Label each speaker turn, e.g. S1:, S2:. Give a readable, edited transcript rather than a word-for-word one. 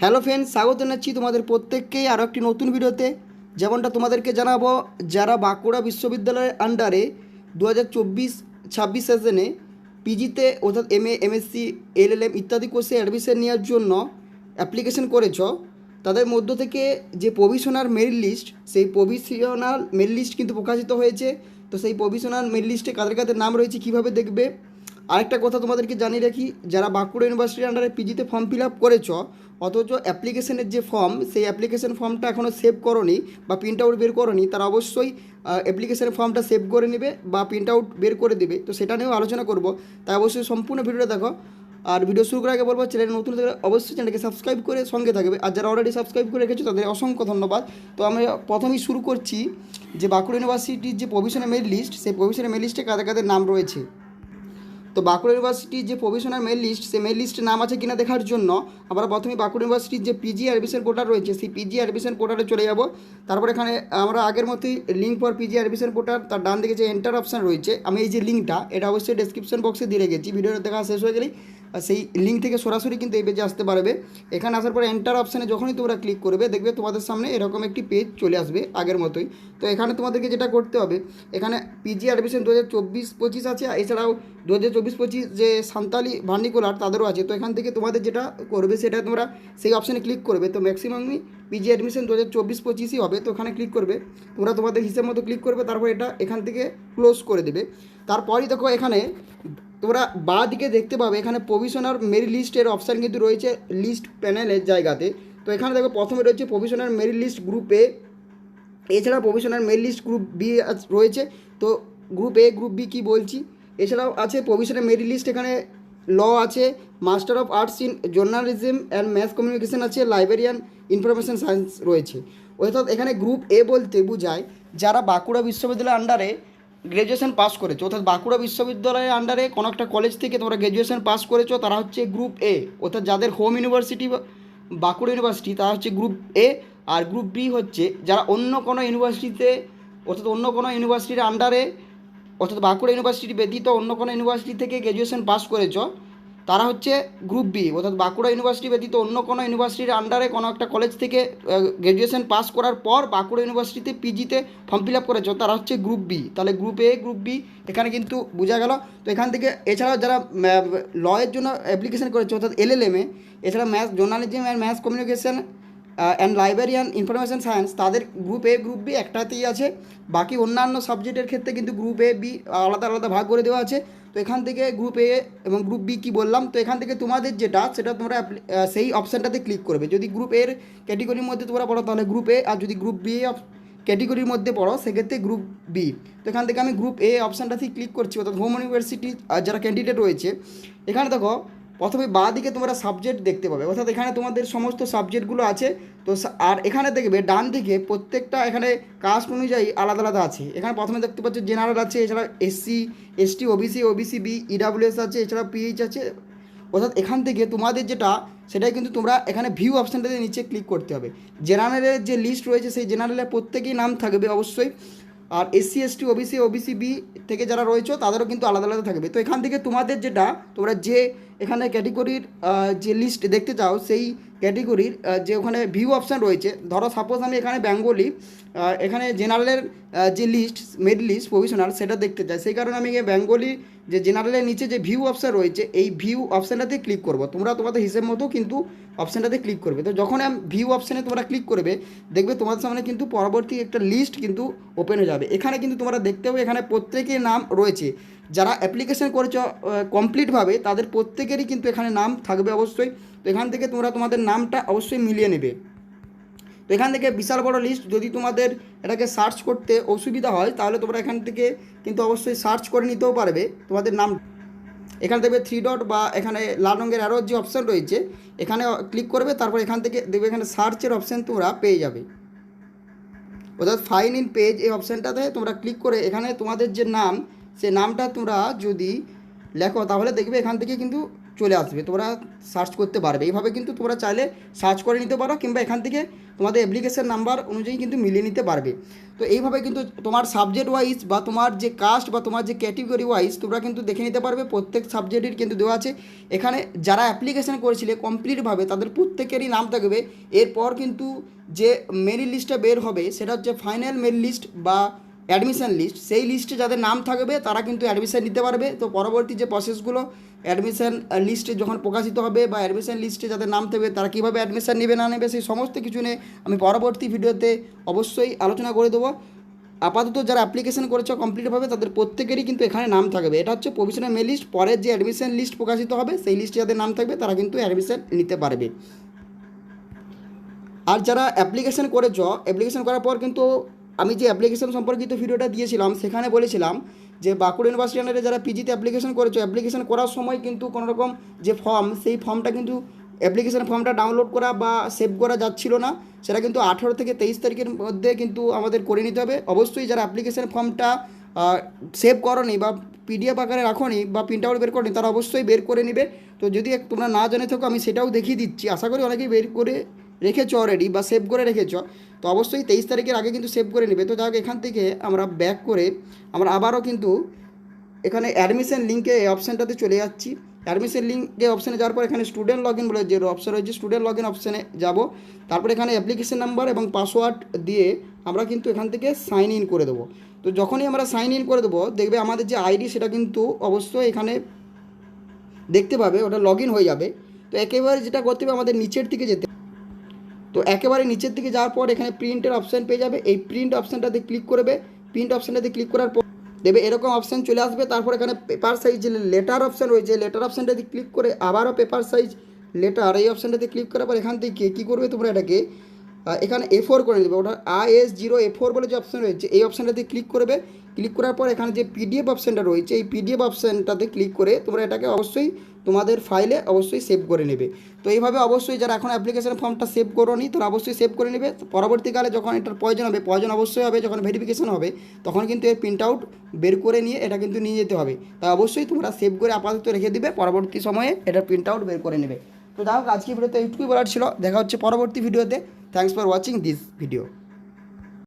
S1: Hello friends, স্বাগত জানাচ্ছি তোমাদের প্রত্যেককেই আরও একটি নতুন ভিডিওতে। যেমনটা তোমাদেরকে জানাবো, যারা বাঁকুড়া বিশ্ববিদ্যালয়ের আন্ডারে 2024-26 সেশনে পিজিতে অর্থাৎ এমএ, এমএসসি, এলএলএম ইত্যাদি কোর্সে অ্যাডমিশন নেওয়ার জন্য অ্যাপ্লিকেশন করেছ, তাদের মধ্য থেকে যে প্রভিশনাল মেরিট লিস্ট, সেই প্রভিশনাল মেরিট লিস্ট কিন্তু প্রকাশিত হয়েছে। তো সেই প্রভিশনাল মেরিট লিস্টে কাদের কাদের নাম রয়েছে কীভাবে দেখবে। আরেকটা কথা তোমাদেরকে জানিয়ে রাখি, যারা বাঁকুড়া ইউনিভার্সিটির আন্ডারে পিজিতে ফর্ম ফিল আপ করেছ অথচ অ্যাপ্লিকেশনের যে ফর্ম, সেই অ্যাপ্লিকেশন ফর্মটা এখনও সেভ করোনি বা প্রিন্ট আউট বের করোনি, তারা অবশ্যই অ্যাপ্লিকেশনের ফর্মটা সেভ করে নেবে বা প্রিন্ট আউট বের করে দেবে। তো সেটা নিয়েও আলোচনা করব, তাই অবশ্যই সম্পূর্ণ ভিডিওটা দেখো। আর ভিডিও শুরু করার আগে বলবো, চ্যানেল নতুন থাকলে অবশ্যই চ্যানেলকে সাবস্ক্রাইব করে সঙ্গে থাকবে, আর যারা অলরেডি সাবস্ক্রাইব করে রেখেছো তাদের অসংখ্য ধন্যবাদ। তো আমরা প্রথমেই শুরু করছি যে বাঁকুড়া ইউনিভার্সিটির যে প্রভিশনাল মেরিট লিস্ট, সেই প্রভিশনাল মেরিট লিস্টে কাদের কাদের নাম রয়েছে। তো বাঁকুড়া ইউনিভার্সিটির যে প্রভিশনাল মেরিট লিস্ট, সেই মেরিট লিস্টে নাম আছে কিনা দেখার জন্য আমরা প্রথমে বাঁকুড়া ইউনিভার্সিটির যে পিজি অ্যাডমিশন পোর্টাল রয়েছে, সেই পিজি অ্যাডমিশন পোর্টালে চলে যাব। তারপর এখানে আমরা আগের মতোই link for PG admission portal, তার ডান দিকে যে এন্টার অপশান রয়েছে, আমি এই যে লিঙ্কটা এটা অবশ্যই ডেসক্রিপশন বক্সে দিয়ে রেখেছি। ভিডিওটা দেখা শেষ হয়ে গেলেই সেই লিঙ্ক থেকে সরাসরি কিন্তু এই পেজে আসতে পারবে। এখানে আসার পরে এন্টার অপশানে যখনই তোমরা ক্লিক করবে, দেখবে তোমাদের সামনে এরকম একটি পেজ চলে আসবে আগের মতোই। তো এখানে তোমাদেরকে যেটা করতে হবে, এখানে পিজি অ্যাডমিশন 2024-25 আছে, এছাড়াও 2024-25 যে সান্তালি ভার্নিকুলার তাদেরও আছে। তো এখান থেকে তোমাদের যেটা করবে সেটা তোমরা সেই অপশানে ক্লিক করবে। তো ম্যাক্সিমামই পিজি অ্যাডমিশন 2024-25ই হবে। তো ওখানে ক্লিক করবে, তোমরা তোমাদের হিসেব মতো ক্লিক করবে, তারপর এটা এখান থেকে ক্লোজ করে দেবে। তারপরই দেখো এখানে তোমরা বাঁ দিকে দেখতে পাবে, এখানে প্রভিশনাল মেরিট লিস্টের অপশান কিন্তু রয়েছে লিস্ট প্যানেলের জায়গাতে। তো এখানে দেখো প্রথমে রয়েছে provisional merit list group A, এছাড়া provisional merit list group B রয়েছে। তো গ্রুপ এ, গ্রুপ বি কী বলছি, এছাড়াও আছে প্রভিশনাল মেরিট লিস্ট, এখানে ল আছে, master of arts in journalism and mass communication আছে, লাইব্রেরিয়ান ইনফরমেশন সায়েন্স রয়েছে। অর্থাৎ এখানে গ্রুপ এ বলতে বোঝায় যারা বাঁকুড়া বিশ্ববিদ্যালয়ের আন্ডারে গ্র্যাজুয়েশন পাস করেছো, অর্থাৎ বাঁকুড়া বিশ্ববিদ্যালয়ের আন্ডারে কোনো একটা কলেজ থেকে তোমরা গ্র্যাজুয়েশন পাস করেছো, তারা হচ্ছে গ্রুপ এ। অর্থাৎ যাদের হোম ইউনিভার্সিটি বাঁকুড়া ইউনিভার্সিটি, তারা হচ্ছে গ্রুপ এ। আর গ্রুপ বি হচ্ছে যারা অন্য কোনো ইউনিভার্সিটিতে, অর্থাৎ অন্য কোনো ইউনিভার্সিটির আন্ডারে, অর্থাৎ বাঁকুড়া ইউনিভার্সিটি ব্যতীত অন্য কোনো ইউনিভার্সিটি থেকে গ্র্যাজুয়েশন পাস করেছো, তারা হচ্ছে গ্রুপ বি। অর্থাৎ বাঁকুড়া ইউনিভার্সিটি ব্যতীত অন্য কোনো ইউনিভার্সিটির আন্ডারে কোনো একটা কলেজ থেকে গ্র্যাজুয়েশন পাস করার পর বাঁকুড়া ইউনিভার্সিটিতে পিজিতে ফর্ম ফিল আপ করেছো, তারা হচ্ছে গ্রুপ বি। তাহলে গ্রুপ এ, গ্রুপ বি এখানে কিন্তু বোঝা গেল। তো এখান থেকে এছাড়াও যারা লয়ের জন্য অ্যাপ্লিকেশন করেছে, অর্থাৎ এলএলএমে, এছাড়া math journalism and math communication and librarian information science, তাদের গ্রুপ এ, গ্রুপ বি একটাতেই আছে। বাকি অন্যান্য সাবজেক্টের ক্ষেত্রে কিন্তু গ্রুপ এ, বি আলাদা আলাদা ভাগ করে দেওয়া আছে। তো এখান থেকে গ্রুপ এ এবং গ্রুপ বি কী বললাম, তো এখান থেকে তোমাদের যেটা সেটা তোমরা সেই অপশানটাতে ক্লিক করবে। যদি গ্রুপ এর ক্যাটেগরির মধ্যে তোমরা পড়ো তাহলে গ্রুপ এ, আর যদি গ্রুপ বি ক্যাটেগরির মধ্যে পড়ো সেক্ষেত্রে গ্রুপ বি। তো এখান থেকে আমি গ্রুপ এ অপশানটাতেই ক্লিক করছি, অর্থাৎ হোম ইউনিভার্সিটি যারা ক্যান্ডিডেট রয়েছে। এখানে দেখো প্রথমে বাঁ দিকে তোমরা সাবজেক্ট দেখতে পাবে, অর্থাৎ এখানে তোমাদের সমস্ত সাবজেক্টগুলো আছে। তো আর এখানে দেখবে ডান দিকে প্রত্যেকটা এখানে কাস্ট অনুযায়ী আলাদা আলাদা আছে। এখানে প্রথমে দেখতে পাচ্ছ জেনারেল আছে, এছাড়া SC, ST, OBC, OBC B, EWS আছে, এছাড়া পিএইচ আছে। অর্থাৎ এখান থেকে তোমাদের যেটা সেটাই কিন্তু তোমরা এখানে ভিউ অপশানটাতে নিচে ক্লিক করতে হবে। জেনারেলের যে লিস্ট রয়েছে সেই জেনারেলের প্রত্যেকেই নাম থাকবে অবশ্যই। আর SC, ST, OBC, OBC B থেকে যারা রয়েছে তাদেরও কিন্তু আলাদা আলাদা থাকবে। তো এখান থেকে তোমাদের যেটা, তোমরা যে এখানে ক্যাটেগরির যে লিস্ট দেখতে চাও, সেই ক্যাটেগরির যে ওখানে ভিউ অপশান রয়েছে, ধরো সাপোজ আমি এখানে বেঙ্গলি, এখানে জেনারেলের যে লিস্ট, মেরিট লিস্ট প্রভিশনাল সেটা দেখতে চাই, সেই কারণে আমি বেঙ্গলি যে জেনারেলের নিচে যে ভিউ অপশান রয়েছে, এই ভিউ অপশানটাতে ক্লিক করবো। তোমরা তোমাদের হিসেব মতো কিন্তু অপশানটাতে ক্লিক করবে। তো যখন ভিউ অপশানে তোমরা ক্লিক করবে, দেখবে তোমাদের সামনে কিন্তু পরবর্তী একটা লিস্ট কিন্তু ওপেন হয়ে যাবে। এখানে কিন্তু তোমরা দেখতে হবে এখানে প্রত্যেকের নাম রয়েছে, যারা অ্যাপ্লিকেশন করেছ কমপ্লিটভাবে তাদের প্রত্যেকেরই কিন্তু এখানে নাম থাকবে অবশ্যই। তো এখান থেকে তোমরা তোমাদের নামটা অবশ্যই মিলিয়ে নেবে। তো এখান থেকে বিশাল বড় লিস্ট, যদি তোমাদের এটাকে সার্চ করতে অসুবিধা হয় তাহলে তোমরা এখান থেকে কিন্তু অবশ্যই সার্চ করে নিতেও পারবে তোমাদের নাম। এখানে দেখবে থ্রি ডট বা এখানে লাল রঙের অ্যারোর যে অপশান রয়েছে, এখানে ক্লিক করবে, তারপর এখান থেকে দেখবে এখানে সার্চের অপশান তোমরা পেয়ে যাবে। অর্থাৎ ফাইন ইন পেজ এই অপশানটাতে তোমরা ক্লিক করে এখানে তোমাদের যে নাম, সে নামটা তোমরা যদি লেখো তাহলে দেখবে এখান থেকে কিন্তু চলে আসবে, তোমরা সার্চ করতে পারবে। এইভাবে কিন্তু তোমরা চাইলে সার্চ করে নিতে পারো, কিংবা এখান থেকে তোমাদের অ্যাপ্লিকেশন নাম্বার অনুযায়ী কিন্তু মিলিয়ে নিতে পারবে। তো এইভাবে কিন্তু তোমার সাবজেক্ট ওয়াইজ বা তোমার যে কাস্ট বা তোমার যে ক্যাটেগরি ওয়াইজ তোমরা কিন্তু দেখে নিতে পারবে। প্রত্যেক সাবজেক্টের কিন্তু দেওয়া আছে এখানে। যারা অ্যাপ্লিকেশন করেছিলে কমপ্লিটভাবে তাদের প্রত্যেকেরই নাম থাকবে। এরপর কিন্তু যে মেরিট লিস্টটা বের হবে সেটা হচ্ছে ফাইনাল মেরিট লিস্ট বা অ্যাডমিশন লিস্ট। সেই লিস্টে যাদের নাম থাকবে তারা কিন্তু অ্যাডমিশন নিতে পারবে। তো পরবর্তী যে প্রসেসগুলো, অ্যাডমিশন লিস্টে যখন প্রকাশিত হবে বা অ্যাডমিশন লিস্টে যাদের নাম থাকবে তারা কীভাবে অ্যাডমিশন নেবে না নেবে, সেই সমস্ত কিছু নিয়ে আমি পরবর্তী ভিডিওতে অবশ্যই আলোচনা করে দেবো। আপাতত যারা অ্যাপ্লিকেশন করেছে কমপ্লিটভাবে তাদের প্রত্যেকেরই কিন্তু এখানে নাম থাকবে। এটা হচ্ছে প্রভিশনাল মেরিট লিস্ট। পরের যে অ্যাডমিশন লিস্ট প্রকাশিত হবে সেই লিস্টে যাদের নাম থাকবে তারা কিন্তু অ্যাডমিশন নিতে পারবে। আর যারা অ্যাপ্লিকেশন করেছ, অ্যাপ্লিকেশন করার পর কিন্তু আমি যে অ্যাপ্লিকেশন সম্পর্কিত ভিডিওটা দিয়েছিলাম সেখানে বলেছিলাম যে বাঁকুড়া ইউনিভার্সিটি আন্ডারে যারা পিজিতে অ্যাপ্লিকেশন করেছো, অ্যাপ্লিকেশন করার সময় কিন্তু কোনো রকম যে ফর্ম, সেই ফর্মটা কিন্তু অ্যাপ্লিকেশন ফর্মটা ডাউনলোড করা বা সেভ করা যাচ্ছিল না। সেটা কিন্তু 18 থেকে 23 তারিখের মধ্যে কিন্তু আমাদের করে নিতে হবে। অবশ্যই যারা অ্যাপ্লিকেশন ফর্মটা সেভ করোনি বা পিডিএফ আকারে রাখোনি বা প্রিন্ট আউট বের করনি তারা অবশ্যই বের করে নেবে। তো যদি তোমরা না জেনে থাকো আমি সেটাও দেখিয়ে দিচ্ছি, আশা করি অনেকেই বের করে রেখেছো অলরেডি বা সেভ করে রেখেছো। তো অবশ্যই 23 তারিখের আগে কিন্তু সেভ করে নেবে। তো যাই হোক, এখান থেকে আমরা ব্যাক করে আমরা আবারও কিন্তু এখানে অ্যাডমিশন লিঙ্কে এই অপশানটাতে চলে যাচ্ছি। অ্যাডমিশন লিঙ্কে অপশানে যাওয়ার পর এখানে স্টুডেন্ট লগ ইন বলে যে অপশান রয়েছে, স্টুডেন্ট লগ ইন অপশানে যাবো। তারপর এখানে অ্যাপ্লিকেশন নাম্বার এবং পাসওয়ার্ড দিয়ে আমরা কিন্তু এখান থেকে সাইন ইন করে দেবো। তো যখনই আমরা সাইন ইন করে দেবো দেখবে আমাদের যে আইডি সেটা কিন্তু অবশ্যই এখানে দেখতে পাবে, ওটা লগ ইন হয়ে যাবে। তো একেবারে যেটা করতে হবে আমাদের নিচের দিকে যেতে, তো একেবারে নিচের দিকে যাওয়ার পর এখানে প্রিন্টের অপশান পেয়ে যাবে। এই প্রিন্ট অপশানটাতে ক্লিক করবে। প্রিন্ট অপশানটাতে ক্লিক করার পর দেবে এরকম অপশান চলে আসবে। তারপর এখানে পেপার সাইজ যে লেটার অপশান রয়েছে, লেটার অপশানটাতে ক্লিক করে আবারও পেপার সাইজ লেটার এই অপশানটাতে ক্লিক করার পর এখান থেকে কী করবে তোমরা এটাকে এখানে A4 করে নেবে। ওটা IS0 A4 বলে যে অপশান রয়েছে এই অপশানটাতে ক্লিক করবে। ক্লিক করার পর এখানে যে পিডিএফ অপশানটা রয়েছে এই পিডিএফ অপশানটাতে ক্লিক করে তোমরা এটাকে অবশ্যই তোমাদের ফাইলে অবশ্যই সেভ করে নেবে। তো এইভাবে অবশ্যই যারা এখন অ্যাপ্লিকেশন ফর্মটা সেভ করোনি তারা অবশ্যই সেভ করে নেবে। পরবর্তীকালে যখন এটার প্রয়োজন অবশ্যই হবে, যখন ভেরিফিকেশন হবে তখন কিন্তু এর প্রিন্ট আউট বের করে নিয়ে এটা কিন্তু নিয়ে যেতে হবে। তাই অবশ্যই তোমরা সেভ করে আপাতত রেখে দিবে, পরবর্তী সময়ে এটার প্রিন্ট আউট বের করে নেবে। তো যাই হোক, আজকে ভিডিওতে এইটুকুই বলার ছিল। দেখা হচ্ছে পরবর্তী ভিডিওতে। Thanks for watching this video.